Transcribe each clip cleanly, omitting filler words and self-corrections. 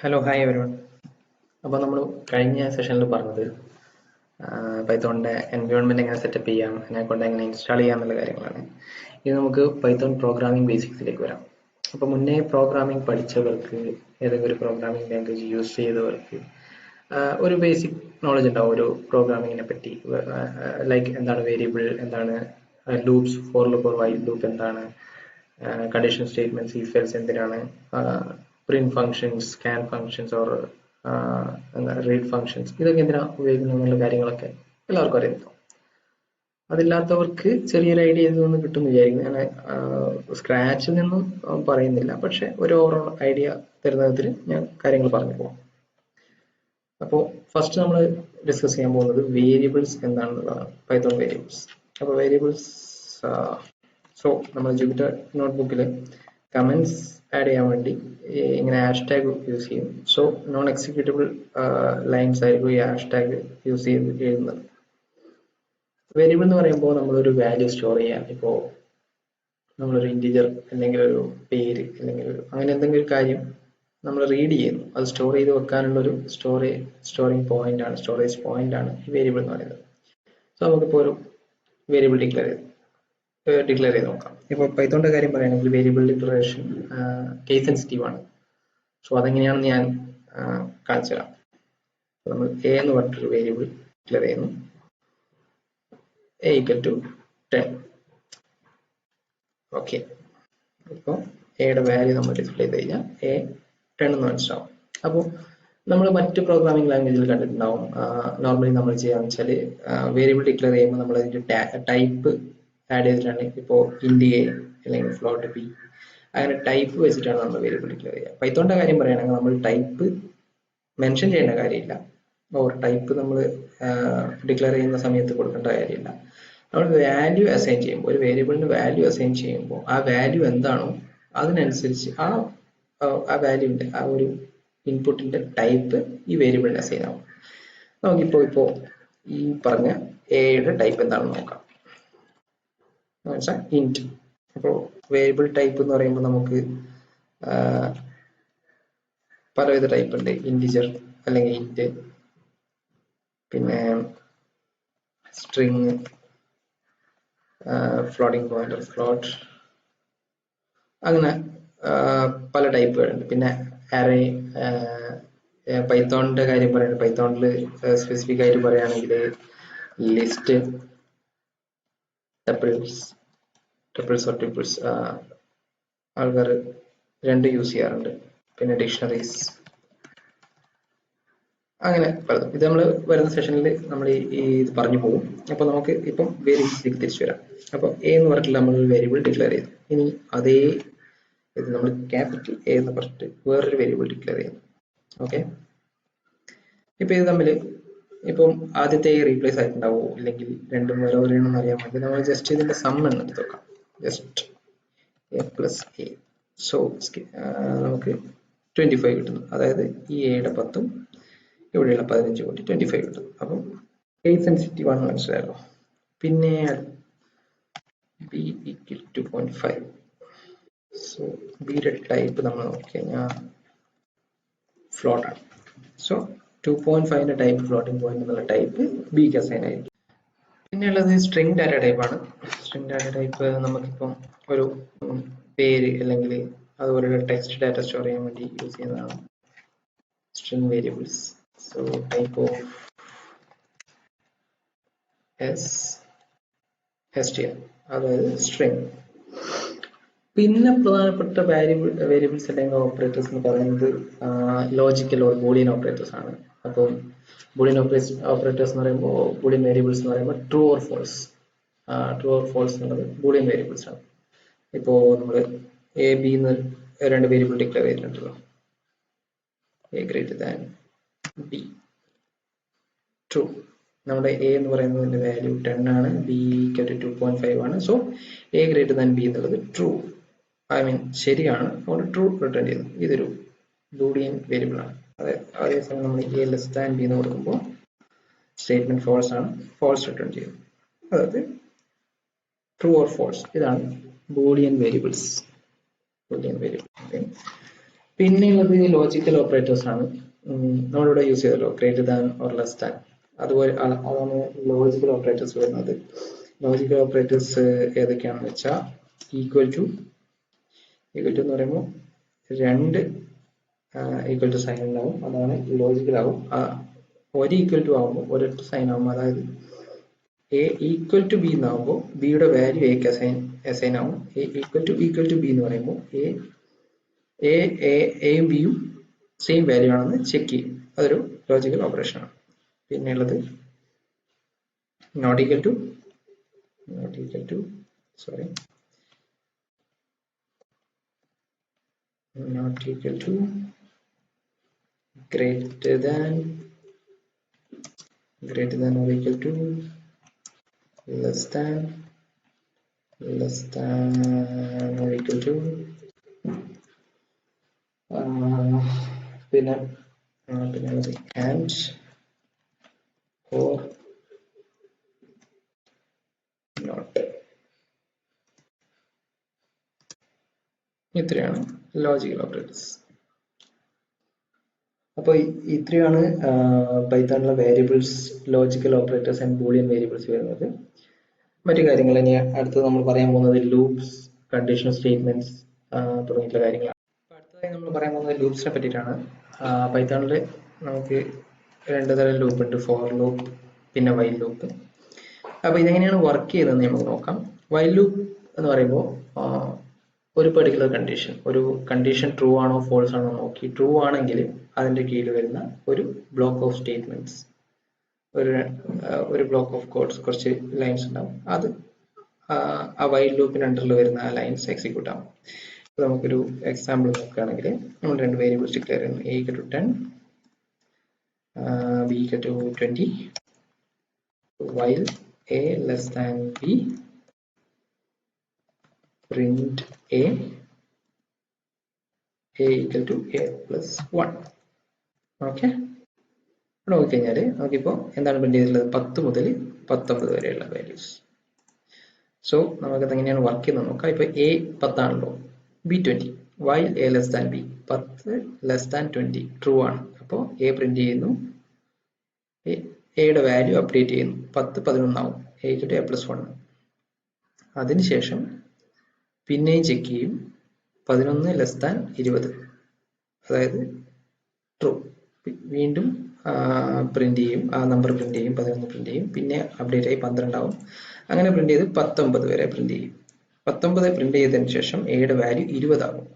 Hello hi everyone. അപ്പോൾ നമ്മൾ കഴിഞ്ഞ സെഷനിൽ പറഞ്ഞത് പൈത്തോണിൻ്റെ എൻവയോൺമെൻറ്റ് എങ്ങനെ സെറ്റപ്പ് ചെയ്യാം, അതിനെക്കൊണ്ട് എങ്ങനെ ഇൻസ്റ്റാൾ ചെയ്യാം എന്നുള്ള കാര്യങ്ങളാണ്. ഇത് നമുക്ക് പൈത്തോൺ പ്രോഗ്രാമിംഗ് ബേസിക്സിലേക്ക് വരാം. അപ്പോൾ മുന്നേ പ്രോഗ്രാമിംഗ് പഠിച്ചവർക്ക്, ഏതെങ്കിലും ഒരു പ്രോഗ്രാമിംഗ് ലാംഗ്വേജ് യൂസ് ചെയ്തവർക്ക് ഒരു ബേസിക് നോളജ് ഉണ്ടാവും ഒരു പ്രോഗ്രാമിങ്ങിനെ പറ്റി. ലൈക്ക് എന്താണ് വേരിയബിൾ, എന്താണ് loops, for loop or while loop എന്താണ്, കണ്ടീഷണൽ സ്റ്റേറ്റ്മെന്റ്സ്, if else എന്തിനാണ്, print functions, scan functions or read functions, ഇതൊക്കെ എന്തിനാ ഉപയോഗിക്കുന്നത് എന്നുള്ള കാര്യങ്ങളൊക്കെ എല്ലാവർക്കും അറിയാം. അതില്ലാത്തവർക്ക് ചെറിയൊരു ഐഡിയ ഇതൊന്നും കിട്ടും വിചാരിക്കുന്നു. ഞാൻ സ്ക്രാച്ചിൽ നിന്നും പറയുന്നില്ല, പക്ഷെ ഒരു ഓവറോൾ ഐഡിയ തരുന്ന വിധത്തിൽ ഞാൻ കാര്യങ്ങൾ പറഞ്ഞു പോകാം. അപ്പോൾ ഫസ്റ്റ് നമ്മൾ ഡിസ്കസ് ചെയ്യാൻ പോകുന്നത് വേരിയബിൾസ് എന്താണെന്നുള്ളതാണ്. Python variables. അപ്പോൾ വേരിയബിൾസ്, സോ നമ്മൾ ജൂപ്പിറ്റർ നോട്ട്ബുക്കിൽ കമന്റ്സ് ആഡ് ചെയ്യാൻ വേണ്ടി ഇങ്ങനെ ഹാഷ്ടാഗ് യൂസ് ചെയ്യും. സോ നോൺ എക്സിക്യൂട്ടബിൾ ലൈൻസ് ആയിരിക്കും ഈ ഹാഷ്ടാഗ് യൂസ് ചെയ്ത് എഴുതുന്നത്. വേരിയബിൾ എന്ന് പറയുമ്പോൾ നമ്മളൊരു വാല്യൂ സ്റ്റോർ ചെയ്യാൻ, ഇപ്പോൾ നമ്മളൊരു ഇൻറ്റിജർ അല്ലെങ്കിൽ ഒരു പേര് അല്ലെങ്കിൽ അങ്ങനെ എന്തെങ്കിലും ഒരു കാര്യം നമ്മൾ റീഡ് ചെയ്യുന്നു, അത് സ്റ്റോർ ചെയ്ത് വെക്കാനുള്ള ഒരു സ്റ്റോറേജ് പോയിന്റ് ആണ് ഈ വേരിയബിൾ എന്ന് പറയുന്നത്. സോ നമുക്കിപ്പോൾ ഒരു വേരിയബിൾ ഡിക്ലെയർ ചെയ്ത് നോക്കാം. ഇപ്പോൾ പൈത്തോണിന്റെ കാര്യം പറയുകയാണെങ്കിൽ വേരിയബിൾ ഡിക്ലറേഷൻ കേസ് സെൻസിറ്റീവ് ആണ്. സോ അതെങ്ങനെയാണെന്ന് ഞാൻ കാണിച്ചു തരാം. നമ്മൾ എ എന്ന് പറഞ്ഞിട്ടൊരു വേരിയബിൾ ഡിക്ലെയർ ചെയ്യുന്നു, a equal to 10. ഓക്കെ, ഇപ്പോൾ എയുടെ വാല്യൂ നമ്മൾ ഡിസ്പ്ലേ ചെയ്ത് കഴിഞ്ഞാൽ എ 10 എന്ന് മനസ്സിലാവും. അപ്പോൾ നമ്മൾ മറ്റ് പ്രോഗ്രാമിംഗ് ലാംഗ്വേജിൽ കണ്ടിട്ടുണ്ടാവും. നോർമലി നമ്മൾ ചെയ്യാന്ന് വെച്ചാൽ വേരിയബിൾ ഡിക്ലെയർ ചെയ്യുമ്പോൾ നമ്മൾ അതിന്റെ ടൈപ്പ് ആഡ് ചെയ്തിട്ടാണ്. ഇപ്പോൾ ഇൻറ്റ് എ അല്ലെങ്കിൽ ഫ്ലോട്ട് ബി, അങ്ങനെ ടൈപ്പ് വെച്ചിട്ടാണ് നമ്മൾ വേരിയബിൾ ഡിക്ലെയർ ചെയ്യുക. പൈത്തോണിന്റെ കാര്യം പറയുകയാണെങ്കിൽ നമ്മൾ ടൈപ്പ് മെൻഷൻ ചെയ്യേണ്ട കാര്യമില്ല, ഓർ ടൈപ്പ് നമ്മൾ ഡിക്ലെയർ ചെയ്യുന്ന സമയത്ത് കൊടുക്കേണ്ട കാര്യമില്ല. നമ്മൾ വാല്യൂ അസൈൻ ചെയ്യുമ്പോൾ, ഒരു വേരിയബിളിന് വാല്യൂ അസൈൻ ചെയ്യുമ്പോൾ ആ വാല്യൂ എന്താണോ അതിനനുസരിച്ച് ആ വാല്യൂവിന്റെ ആ ഒരു ഇൻപുട്ടിന്റെ ടൈപ്പ് ഈ വേരിയബിളിന് അസൈൻ ആവും. നമുക്കിപ്പോൾ ഈ പറഞ്ഞ എയുടെ ടൈപ്പ് എന്താണെന്ന് നോക്കാം. ഇൻറ്റ്. അപ്പോൾ വേരിയബിൾ ടൈപ്പ് എന്ന് പറയുമ്പോൾ നമുക്ക് പലവിധ ടൈപ്പ് ഉണ്ട്. ഇൻറ്റിജർ അല്ലെങ്കിൽ ഇൻറ്റ്, പിന്നെ സ്ട്രിങ്, ഫ്ലോട്ടിംഗ് പോയിന്റർ, ഫ്ലോട്ട്, അങ്ങനെ പല ടൈപ്പുകളുണ്ട്. പിന്നെ അറേ, പൈത്തോണിന്റെ കാര്യം പറയുന്നത്, പൈത്തോണിൽ സ്പെസിഫിക് ആയിട്ട് പറയുകയാണെങ്കിൽ ലിസ്റ്റ്, ടപ്പിൾസ് ഓർ ട്യൂപ്പിൾസ് ആൾക്കാർ രണ്ട് യൂസ് ചെയ്യാറുണ്ട്. പിന്നെ ഡിക്ഷണറീസ്, അങ്ങനെ പലതും. ഇത് നമ്മൾ വരുന്ന സെഷനിൽ നമ്മൾ ഇത് പറഞ്ഞു പോകും. അപ്പോൾ നമുക്ക് ഇപ്പം വേരിയബിൾസിലേക്ക് തിരിച്ചു വരാം. അപ്പോൾ എ എന്ന് പറഞ്ഞിട്ട് നമ്മൾ വേരിയബിൾ ഡിക്ലെയർ ചെയ്തു. ഇനി അതേ ഇത് നമ്മൾ ക്യാപിറ്റൽ എ എന്ന് പറഞ്ഞിട്ട് വേറൊരു വേരിയബിൾ ഡിക്ലെയർ ചെയ്യുന്നു. ഓക്കെ, ഇപ്പൊ ഇത് തമ്മിൽ ഇപ്പം ആദ്യത്തെ റീപ്ലേസ് ആയിട്ടുണ്ടാവോ ഇല്ലെങ്കിൽ രണ്ടും വേറെ എന്ന് അറിയാൻ വേണ്ടി നമ്മൾ ജസ്റ്റ് ഇതിന്റെ സം എന്ന് എടുത്ത് വെക്കാം. Just A plus A. So നമുക്ക് 25 കിട്ടുന്നു. അതായത് ഈ എയുടെ 10ഉം ഇവിടെയുള്ള 15 കൂടി 25 കിട്ടും. അപ്പം കേസ് സെൻസിറ്റീവ് ആണെന്ന് മനസ്സിലായല്ലോ. പിന്നെ ബി ഈക്വൽ ടു 2.5. സോ ബിയുടെ ടൈപ്പ് നമ്മൾ നോക്കിക്കഴിഞ്ഞാൽ ഫ്ലോട്ട് ആണ്. സോ 2.5ന്റെ ടൈപ്പ് ഫ്ലോട്ടിംഗ് പോയിന്റ് എന്നുള്ള ടൈപ്പ് ബിക്ക് അസൈൻ ആയിരിക്കും. പിന്നെയുള്ളത് സ്ട്രിംഗ് ഡാറ്റ ടൈപ്പ് ആണ്. സ്ട്രിംഗ് ഡാറ്റ ടൈപ്പ് നമുക്കിപ്പം ഒരു പേര് അല്ലെങ്കിൽ അതുപോലെയുള്ള ടെക്സ്റ്റ് ഡാറ്റ സ്റ്റോർ ചെയ്യാൻ വേണ്ടി യൂസ് ചെയ്യുന്നതാണ് string variables. So type of str, അതായത് സ്ട്രിംഗ്. പിന്നെ പ്രധാനപ്പെട്ട വേരിയബിൾസ് അല്ലെങ്കിൽ ഓപ്പറേറ്റേഴ്സ് എന്ന് പറയുന്നത് ലോജിക്കൽ ഓർ ബൂളിയൻ ഓപ്പറേറ്റേഴ്സ് ആണ്. അപ്പം ബൂളിയൻ ഓപ്പറേറ്റേഴ്സ് എന്ന് പറയുമ്പോൾ, ബൂളിയൻ വേരിയബിൾസ് എന്ന് പറയുമ്പോൾ ട്രൂ ഓർ ഫോൾസ് എന്നുള്ളത് ബൂളിയൻ വേരിയബിൾസ് ആണ്. ഇപ്പോൾ നമ്മൾ എ ബി എന്ന് രണ്ട് വേരിയബിൾ ഡിക്ലെയർ ചെയ്തിട്ടുണ്ടല്ലോ. A greater than B, true. നമ്മുടെ എ എന്ന് പറയുന്നതിന്റെ വാല്യൂ 10 ആണ്, ബി 2.5 ആണ്. So A greater than B എന്നുള്ളത് ട്രൂ, ശരിയാണ്. അതുകൊണ്ട് ട്രൂ റിട്ടേൺ ചെയ്യുന്നു. ഇതൊരു ബൂളിയൻ വേരിയബിൾ ആണ്. അതേസമയം നമ്മൾ എ ലെസ് ദാൻ ബി എന്ന് കൊടുക്കുമ്പോൾ സ്റ്റേറ്റ്മെന്റ് ഫോൾസ് ആണ്, ഫോൾസ് റിട്ടേൺ ചെയ്യുന്നു. അതായത് ട്രൂ ഓർ ഫോൾസ്. ഇതാണ് ബൂളിയൻ വേരിയബിൾസ്. പിന്നെയുള്ളത് ലോജിക്കൽ ഓപ്പറേറ്റേഴ്സ് ആണ്. നമ്മളിവിടെ യൂസ് ചെയ്തല്ലോ greater than or less than. അതുപോലെ അതാണ് ലോജിക്കൽ ഓപ്പറേറ്റേഴ്സ് വരുന്നത്. ലോജിക്കൽ ഓപ്പറേറ്റേഴ്സ് ഏതൊക്കെയാണെന്ന് വെച്ചാൽ ഈക്വൽ ടു എന്ന് പറയുമ്പോൾ രണ്ട് ഈക്വൽ ടു സൈൻ ഉണ്ടാവും, അതാണ് ലോജിക്കൽ ആവും. ഒരു ഈക്വൽ ടു ആകുമ്പോൾ ഒരൊറ്റ സൈൻ ആവും, അതായത് എ ഈക്വൽ ടു ബി എന്നാകുമ്പോൾ ബിയുടെ വാല്യൂ എക്ക് അസൈൻ ആവും. എ ഈക്വൽ ടു ബി എന്ന് പറയുമ്പോൾ എയും ബിയും സെയിം വാല്യൂ ആണെന്ന് ചെക്ക് ചെയ്യും. അതൊരു ലോജിക്കൽ ഓപ്പറേഷൻ ആണ്. പിന്നെയുള്ളത് not equal to greater than or equal to less than or equal to പിന്നെ and or not. ഇത്രയാണ് ലോജിക്കൽ ഓപ്പറേറ്റേഴ്സ്. അപ്പോൾ ഇത്രയാണ് പൈത്തണിലെ variables, logical operators and Boolean variables വരുന്നത്. മറ്റു കാര്യങ്ങൾ ഇനി അടുത്തത് നമ്മൾ പറയാൻ പോകുന്നത് ലൂപ്സ്, കണ്ടീഷണൽ സ്റ്റേറ്റ്മെന്റ്സ് തുടങ്ങിയിട്ടുള്ള കാര്യങ്ങളാണ്. അടുത്തതായി നമ്മൾ പറയാൻ പോകുന്നത് ലൂപ്സിനെ പറ്റിയിട്ടാണ്. പൈത്തണിൽ നമുക്ക് രണ്ട് തരം ലൂപ്പ് ഉണ്ട്, ഫോർ ലൂപ്പ് പിന്നെ വൈൽ ലൂപ്പ്. അപ്പോൾ ഇതെങ്ങനെയാണ് വർക്ക് ചെയ്യുന്നതെന്ന് നമുക്ക് നോക്കാം. വൈൽ ലൂപ്പ് എന്ന് പറയുമ്പോൾ ഒരു പെർട്ടിക്കുലർ ഒരു കണ്ടീഷൻ ട്രൂ ആണോ ഫോൾസ് ആണോ നോക്കി, ട്രൂ ആണെങ്കിൽ അതിന്റെ കീഴിൽ വരുന്ന ഒരു ബ്ലോക്ക് ഓഫ് സ്റ്റേറ്റ്മെന്റ്സ്, ഒരു ബ്ലോക്ക് ഓഫ് കോഡ്സ്, കുറച്ച് ലൈൻസ് ഉണ്ടാവും. അത് ആ വൈൽ ലൂപ്പിന് അണ്ടറിൽ വരുന്ന ആ ലൈൻസ് എക്സിക്യൂട്ട് ആവും. നമുക്കൊരു എക്സാമ്പിൾ നോക്കുകയാണെങ്കിൽ നമ്മൾ രണ്ട് വേരിയബിൾസ് ഡിക്ലെയർ ചെയ്യുന്നു, a equal to 10, b equal to 20, while a less than b, print a equal to a plus 1. Okay, ഇവിടെ നോക്കിക്കഴിഞ്ഞാൽ നമുക്കിപ്പോൾ എന്താണ് പ്രിന്റ് ചെയ്തിട്ടുള്ളത്, 10 മുതൽ 19 വരെയുള്ള വാല്യൂസ്. സോ നമുക്കത് എങ്ങനെയാണ് വർക്ക് ചെയ്യുന്നത് നോക്കാം. ഇപ്പോൾ a 10 ആണല്ലോ, b 20, while a less than b, 10 less than 20 true ആണ്. അപ്പോൾ a പ്രിന്റ് ചെയ്യുന്നു, എയുടെ വാല്യൂ അപ്ഡേറ്റ് ചെയ്യുന്നു, 10 11 ആവും, a equal to a plus 1. അതിനുശേഷം പിന്നെയും ചെക്ക് ചെയ്യും, 11 ലെസ് ദാൻ 20, അതായത് ട്രൂ. വീണ്ടും പ്രിന്റ് ചെയ്യും, ആ നമ്പർ പ്രിന്റ് ചെയ്യും, 11 പ്രിന്റ് ചെയ്യും, പിന്നെ അപ്ഡേറ്റ് ആയി 12 ആവും. അങ്ങനെ പ്രിന്റ് ചെയ്ത് 19 വരെ പ്രിന്റ് ചെയ്യും. 19 പ്രിന്റ് ചെയ്തതിന് ശേഷം എയുടെ വാല്യൂ 20 ആകും.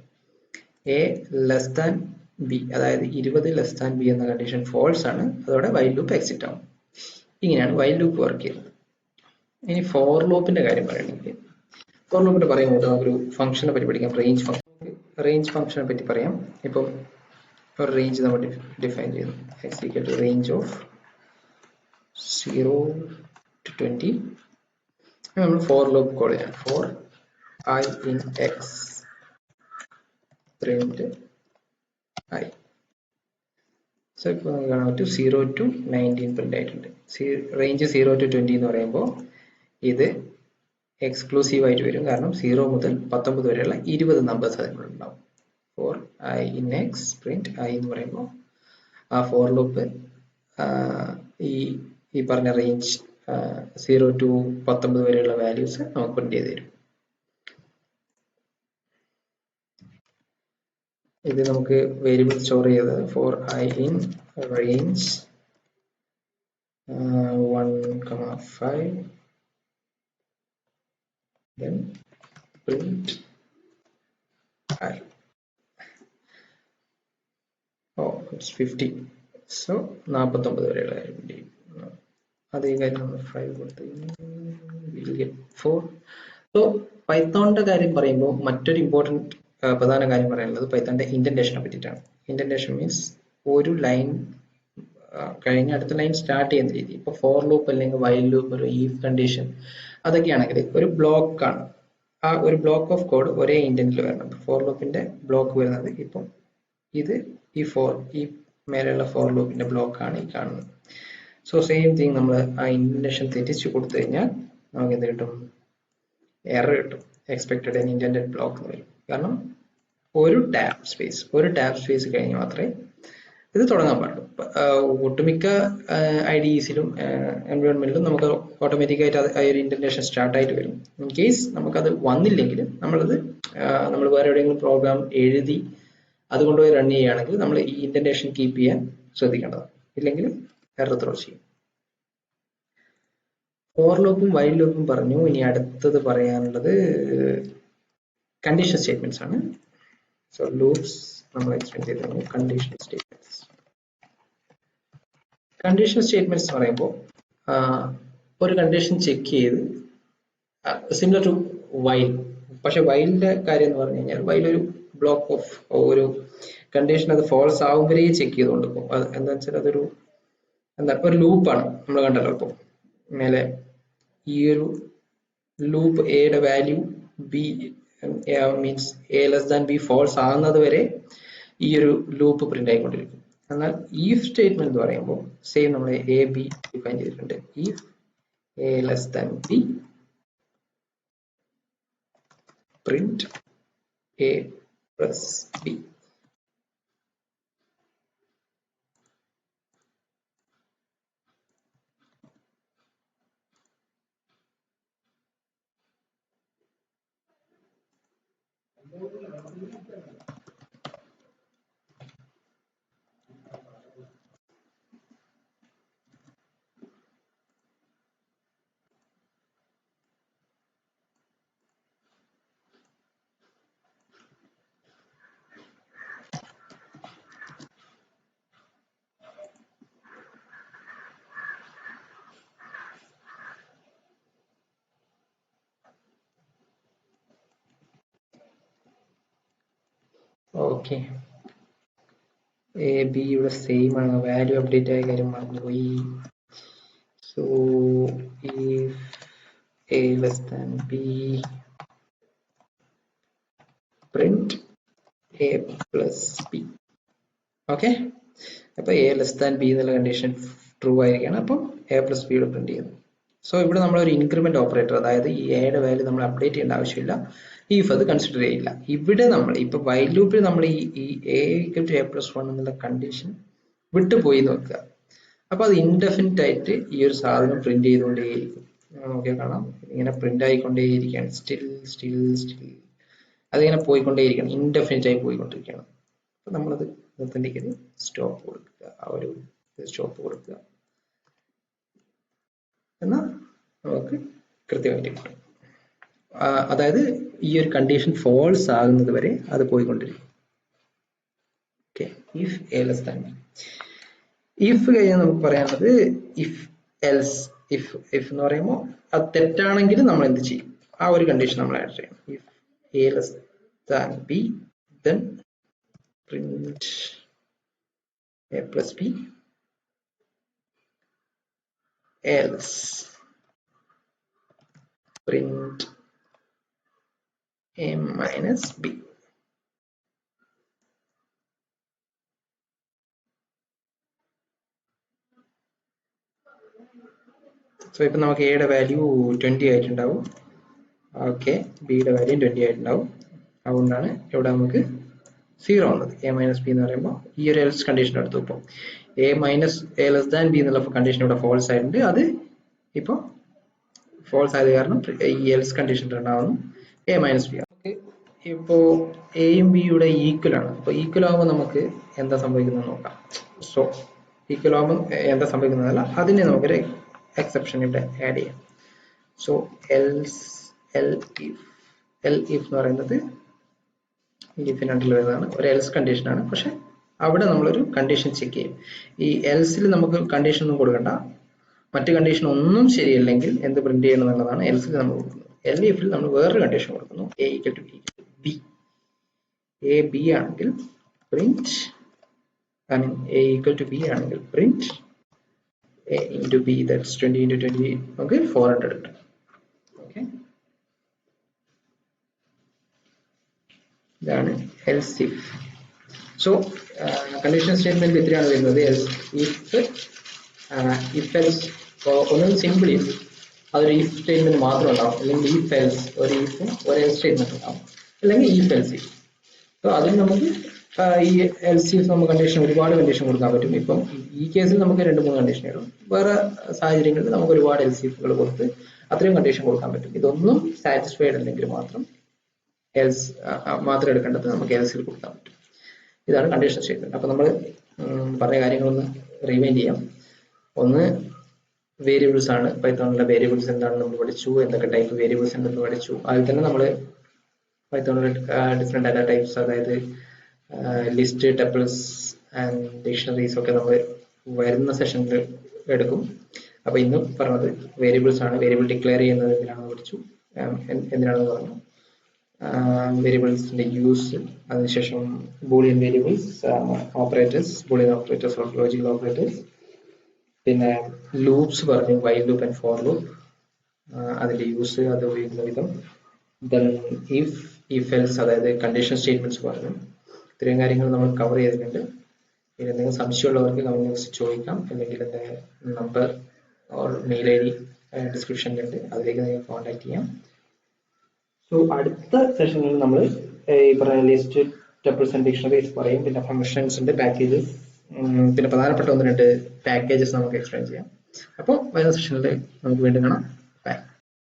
എ ലെസ് ദാൻ ബി, അതായത് 20 ലെസ് ദാൻ ബി എന്ന കണ്ടീഷൻ ഫോൾസ് ആണ്. അതോടെ വൈൽ ലൂപ്പ് എക്സിറ്റ് ആവും. ഇങ്ങനെയാണ് വൈൽ ലൂപ്പ് വർക്ക് ചെയ്യുന്നത്. ഇനി ഫോർ ലൂപ്പിന്റെ കാര്യം പറയുകയാണെങ്കിൽ, ഫോർ ലൂപ്പിന്റെ പറയുമ്പോൾ നമുക്കൊരു ഫംഗ്ഷനെ പറ്റി പഠിക്കാം, റേഞ്ച് ഫംഗ്ഷനെ പറ്റി പറയാം. ഇപ്പം ഒരു റേഞ്ച് നമ്മൾ ഡിഫൈൻ ചെയ്യുന്നു, x equal to range of 0 to 20. നമ്മൾ ഫോർ ലൂപ്പ് കോൾ ചെയ്യാം, for I in x print I. So ഇപ്പോൾ നമുക്ക് കാണാൻ പറ്റും 0 to 19 പ്രിന്റ് ആയിട്ടുണ്ട്. റേഞ്ച് 0 to 20 എന്ന് പറയുമ്പോൾ ഇത് എക്സ്ക്ലൂസീവ് ആയിട്ട് വരും, കാരണം 0 മുതൽ 19 വരെയുള്ള 20 നമ്പേഴ്സ് അതിനുണ്ടാവും. For I in X print I എന്ന് പറയുമ്പോൾ ആ ഫോർ ലൂപ്പ് ഈ പറഞ്ഞ റേഞ്ച് 0 to 19 വരെയുള്ള വാല്യൂസ് നമുക്ക് പ്രിന്റ് ചെയ്ത് തരും. ഇത് നമുക്ക് വേരിയബിൾ സ്റ്റോർ ചെയ്തത് for I in range 1,5 then print I. It's 50. So 49 വരെയുള്ള കാര്യം പ്രിന്റ് ചെയ്യും. അതേ കാര്യം നമ്മൾ 5 കൊടുത്ത് we'll get 4. സോ പൈത്തോണിന്റെ കാര്യം പറയുമ്പോൾ മറ്റൊരു ഇമ്പോർട്ടൻറ്റ് പ്രധാന കാര്യം പറയാനുള്ളത് പൈത്തോണിന്റെ ഇൻഡന്റേഷനെ പറ്റിയിട്ടാണ്. ഇൻഡന്റേഷൻ മീൻസ് ഒരു ലൈൻ കഴിഞ്ഞ അടുത്ത ലൈൻ സ്റ്റാർട്ട് ചെയ്യുന്ന രീതി. ഇപ്പോൾ ഫോർ ലൂപ്പ് അല്ലെങ്കിൽ വൈൽ ലൂപ്പ്, ഒരു ഈഫ് കണ്ടീഷൻ, അതൊക്കെയാണെങ്കിൽ ഒരു ബ്ലോക്കാണ്. ആ ഒരു ബ്ലോക്ക് ഓഫ് കോഡ് ഒരേ ഇൻഡന്റിൽ വരണം. ഫോർ ലൂപ്പിന്റെ ബ്ലോക്ക് വരുന്നത് ഇപ്പം ഇത് ഈ മേലെയുള്ള ഫോർ ലൂപ്പിന്റെ ബ്ലോക്കാണ് ഈ കാണുന്നത്. സോ സെയിം തിങ് നമ്മൾ ആ ഇൻഡന്റേഷൻ തെറ്റിച്ച് കൊടുത്തു കഴിഞ്ഞാൽ നമുക്ക് എന്ത് കിട്ടും, എറർ കിട്ടും, എക്സ്പെക്റ്റഡ് ആൻഡ് ഇന്റൻഡഡ് ബ്ലോക്ക് എന്ന് വരും. കാരണം ഒരു ടാബ് സ്പേസ് കഴിഞ്ഞ് മാത്രമേ ഇത് തുടങ്ങാൻ പാടുള്ളൂ. ഒട്ടുമിക്ക IDEസിലും എൻവയോൺമെന്റിലും നമുക്ക് ഓട്ടോമാറ്റിക്കായിട്ട് ആ ഒരു ഇൻറ്റന്റേഷൻ സ്റ്റാർട്ട് ആയിട്ട് വരും. ഇൻ കേസ് നമുക്കത് വന്നില്ലെങ്കിൽ നമ്മൾ വേറെ എവിടെയെങ്കിലും പ്രോഗ്രാം എഴുതി അതുകൊണ്ടുപോയി റൺ ചെയ്യുകയാണെങ്കിൽ നമ്മൾ ഈ ഇൻറ്റന്റേഷൻ കീപ്പ് ചെയ്യാൻ ശ്രദ്ധിക്കേണ്ടതാണ്. ഇല്ലെങ്കിൽ എറർ ത്രോ ചെയ്യും. ഫോർ ലൂപ്പും വൈൽ ലൂപ്പും പറഞ്ഞു. ഇനി അടുത്തത് പറയാനുള്ളത് കണ്ടീഷൻ സ്റ്റേറ്റ്മെന്റ്സ് ആണ്. സോ ലൂപ്സ് നമ്മൾ എക്സ്പ്ലെയിൻ ചെയ്തിരുന്നു. കണ്ടീഷൻ സ്റ്റേറ്റ്മെന്റ്സ് എന്ന് പറയുമ്പോൾ ഒരു കണ്ടീഷൻ ചെക്ക് ചെയ്ത് സിമിലർ ടു വൈൽ. പക്ഷെ വൈലിന്റെ കാര്യം എന്ന് പറഞ്ഞു കഴിഞ്ഞാൽ വൈൽ ഒരു ബ്ലോക്ക് ഓഫ് ഒരു കണ്ടീഷൻ അത് ഫോൾസ് ആവുമ്പോഴേ ചെക്ക് ചെയ്തുകൊണ്ട് പോകും. എന്താ വെച്ചാൽ അതൊരു ഒരു ലൂപ്പാണ്. നമ്മൾ കണ്ടല്ലോ ഇപ്പോൾ മേലെ ഈ ഒരു ലൂപ്പ് എയുടെ value B means A less than B false ആകുന്നത് വരെ ഈ ഒരു ലൂപ്പ് പ്രിന്റ് ആയിക്കൊണ്ടിരിക്കും. എന്നാൽ ഈഫ് സ്റ്റേറ്റ്മെന്റ് എന്ന് പറയുമ്പോൾ സെയിം നമ്മൾ എ ബി ഡിഫൈൻ ചെയ്തിട്ടുണ്ട്. If A less than B print A plus B. Okay, A B ഇവിടെ സെയിം ആണ്. വാല്യൂ അപ്ഡേറ്റ് ആയ കാര്യം മറന്നുപോയി. So if a less than b print a plus b. Okay, അപ്പൊ എ ലെസ് ദാൻ ബി എന്നുള്ള condition true ആയിരിക്കണം. അപ്പം A plus B print ചെയ്യുന്നു. സോ ഇവിടെ നമ്മളൊരു ഇൻക്രിമെന്റ് ഓപ്പറേറ്റർ, അതായത് ഈ എയുടെ വാല്യൂ നമ്മൾ അപ്ഡേറ്റ് ചെയ്യേണ്ട ആവശ്യമില്ല. ഇഫ് അത് കൺസിഡർ ചെയ്യില്ല. ഇവിടെ നമ്മൾ ഇപ്പൊ വൈൽ ലൂപ്പിൽ നമ്മൾ ഈ A equal to A plus 1 എന്നുള്ള കണ്ടീഷൻ വിട്ടുപോയി നോക്കുക. അപ്പൊ അത് ഇൻഡെഫിനിറ്റ് ആയിട്ട് ഈ ഒരു സാധനം പ്രിന്റ് ചെയ്തുകൊണ്ടേയിരിക്കും. നോക്കിയാൽ കാണാം, ഇങ്ങനെ പ്രിന്റ് ആയിക്കൊണ്ടേയിരിക്കുകയാണ്. സ്റ്റിൽ അതിങ്ങനെ പോയിക്കൊണ്ടേയിരിക്കണം, ഇൻഡെഫിനിറ്റ് ആയി പോയിക്കൊണ്ടിരിക്കുകയാണ്. അപ്പൊ നമ്മളത് നിർത്തേണ്ടിക്കത് സ്റ്റോപ്പ് കൊടുക്കുക. ആ ഒരു സ്റ്റോപ്പ് കൊടുക്കുക എന്നാൽ നമുക്ക് കൃത്യമായിട്ട് കിട്ടും. അതായത് ഈ ഒരു കണ്ടീഷൻ ഫോൾസ് ആകുന്നത് വരെ അത് പോയിക്കൊണ്ടിരിക്കും. Okay, if A less than B. If കഴിഞ്ഞാൽ നമുക്ക് പറയാനുള്ളത് ഇഫ് എൽസ്. ഇഫ് എന്ന് പറയുമ്പോൾ അത് തെറ്റാണെങ്കിൽ നമ്മൾ എന്ത് ചെയ്യും? ആ ഒരു കണ്ടീഷൻ നമ്മൾ ആഡ് ചെയ്യണം. If A less than B then print a plus b else print a minus b. So ഇപ്പം നമുക്ക് എയുടെ വാല്യൂ 20 ആയിട്ടുണ്ടാവും. ഓക്കെ, ബിയുടെ വാല്യൂ 20 ആയിട്ടുണ്ടാവും. അതുകൊണ്ടാണ് ഇവിടെ നമുക്ക് 0 വന്നത്. എ മൈനസ് ബി എന്ന് പറയുമ്പോൾ ഈ ഒരു എൽസ് കണ്ടീഷൻ എടുത്തു. ഇപ്പോൾ A minus A less than B എന്നുള്ള കണ്ടീഷൻ ഇവിടെ ഫോൾസ് ആയിട്ടുണ്ട്. അത് ഇപ്പോൾ ഫോൾസ് ആയത് കാരണം ഈ എൽസ് കണ്ടീഷൻ ഉണ്ടാവുന്നു എ മൈനസ് ബി. ഇപ്പോൾ എയും ബിയുടെ ഈക്വൽ ആണ്. അപ്പോൾ ഈക്വൽ ആകുമ്പോൾ നമുക്ക് എന്താ സംഭവിക്കുന്നത് നോക്കാം. സോ ഈക്വൽ ആകുമ്പോൾ എന്താ സംഭവിക്കുന്നതല്ല, അതിനെ നമുക്കൊരു എക്സെപ്ഷൻ ഇവിടെ ആഡ് ചെയ്യാം. സോ എൽ ഇഫ് എന്ന് പറയുന്നത് ഇഫിനുള്ളിൽ വരുന്നതാണ്, ഒരു എൽസ് കണ്ടീഷനാണ്. പക്ഷെ അവിടെ നമ്മളൊരു കണ്ടീഷൻ ചെക്ക് ചെയ്യും. ഈ എൽസിൽ നമുക്ക് കണ്ടീഷൻ ഒന്നും കൊടുക്കണ്ട. മറ്റ് കണ്ടീഷൻ ഒന്നും ശരിയല്ലെങ്കിൽ എന്ത് പ്രിന്റ് ചെയ്യണം എന്നുള്ളതാണ് എൽസിൽ നമ്മൾ കൊടുക്കുന്നത്. എൽ ഇഫിൽ നമ്മൾ വേറൊരു കണ്ടീഷൻ കൊടുക്കുന്നു, A equal to B. A B ആണെങ്കിൽ print, I mean A equal to B ആണെങ്കിൽ print A into B, that's 20 into 20 നമുക്ക് 400 കിട്ടും. ഓക്കെ, ഇതാണ് else if. So condition statement ഇത്രയാണ് വരുന്നത്. ഇഫ് എൽസ് ഒന്നും സിമ്പിൾ ഇഫ്, അതൊരു ഇഫ് സ്റ്റേറ്റ്മെന്റ് മാത്രം ഉണ്ടാവും. അല്ലെങ്കിൽ ഇഫ് എൽസ് ഒരു ഇഫും ഒരു എൽസ് സ്റ്റേറ്റ്മെന്റ് ഉണ്ടാവും. അല്ലെങ്കിൽ ഇഫ് എൽസ് ഇഫ്. അപ്പോൾ അതിന് നമുക്ക് ഈ LCS നമുക്ക് കണ്ടീഷൻ ഒരുപാട് കണ്ടീഷൻ കൊടുക്കാൻ പറ്റും. ഇപ്പം ഈ കേസിൽ നമുക്ക് 2-3 കണ്ടീഷനേ ഉള്ളൂ. വേറെ സാഹചര്യങ്ങളിൽ നമുക്ക് ഒരുപാട് LCSകൾ കൊടുത്ത് അത്രയും കണ്ടീഷൻ കൊടുക്കാൻ പറ്റും. ഇതൊന്നും സാറ്റിസ്ഫൈഡ് അല്ലെങ്കിൽ മാത്രം മാത്രം എടുക്കേണ്ടത് നമുക്ക് LCയിൽ കൊടുക്കാൻ പറ്റും. ഇതാണ് കണ്ടീഷൻ സ്റ്റേറ്റ്മെന്റ്. അപ്പൊ നമ്മൾ പറഞ്ഞ കാര്യങ്ങളൊന്ന് റിവൈൻഡ് ചെയ്യാം. ഒന്ന്, വേരിയബിൾസ് ആണ്. പൈത്തോണിലെ വേരിയബിൾസ് എന്താണെന്ന് നമ്മൾ പഠിച്ചു, എന്തൊക്കെ ടൈപ്പ് വേരിയബിൾസ് ഉണ്ടെന്ന് പഠിച്ചു. അതിൽ തന്നെ നമ്മൾ പൈത്തോണിലെ ഡിഫറെന്റ് ഡാറ്റ ടൈപ്സ്, അതായത് ലിസ്റ്റ്, ടപ്പിൾസ് ആൻഡ് ഡിക്ഷണറീസ് ഒക്കെ നമ്മൾ വരുന്ന സെഷനിൽ എടുക്കും. അപ്പൊ ഇന്ന് പറഞ്ഞത് വേരിയബിൾസ് ആണ്. വേരിയബിൾ ഡിക്ലെയർ ചെയ്യുന്നത് എന്തിനാണെന്ന് പഠിച്ചു, എന്തിനാണെന്ന് പറഞ്ഞു. വേരിയബിൾസിന്റെ യൂസ്, അതിനുശേഷം Boolean variables, operators, Boolean operators, logical operators, പിന്നെ ലൂപ്സ് പറഞ്ഞു, while loop and for loop, അതിന്റെ യൂസ്, അത് ഉപയോഗിക്കുന്ന വിധം. ദെൻ ഇഫ് എൽസ്, അതായത് കണ്ടീഷൻ സ്റ്റേറ്റ്മെന്റ്സ് പറഞ്ഞു. ഇത്രയും കാര്യങ്ങൾ നമ്മൾ കവർ ചെയ്തിട്ടുണ്ട്. ഇനി എന്തെങ്കിലും സംശയമുള്ളവർക്ക് കമന്റ് ബോക്സിൽ ചോദിക്കാം, അല്ലെങ്കിൽ എൻ്റെ നമ്പർ ഓർ മെയിൽ ID ഡിസ്ക്രിപ്ഷനിലുണ്ട്, അതിലേക്ക് നിങ്ങൾക്ക് കോൺടാക്ട് ചെയ്യാം. സോ അടുത്ത സെഷനിൽ നമ്മൾ ഈ പറഞ്ഞ ലിസ്റ്റ്, ടപ്പിൾസ് ആൻഡ് ഡിക്ഷണറീസ് പറയും, പിന്നെ ഫംഗ്ഷൻസ് ഉണ്ട്, പാക്കേജസ്, പിന്നെ പ്രധാനപ്പെട്ട 1-2 പാക്കേജസ് നമുക്ക് എക്സ്പ്ലെയിൻ ചെയ്യാം. അപ്പോൾ വരുന്ന സെഷനിൽ നമുക്ക് വീണ്ടും കാണാം.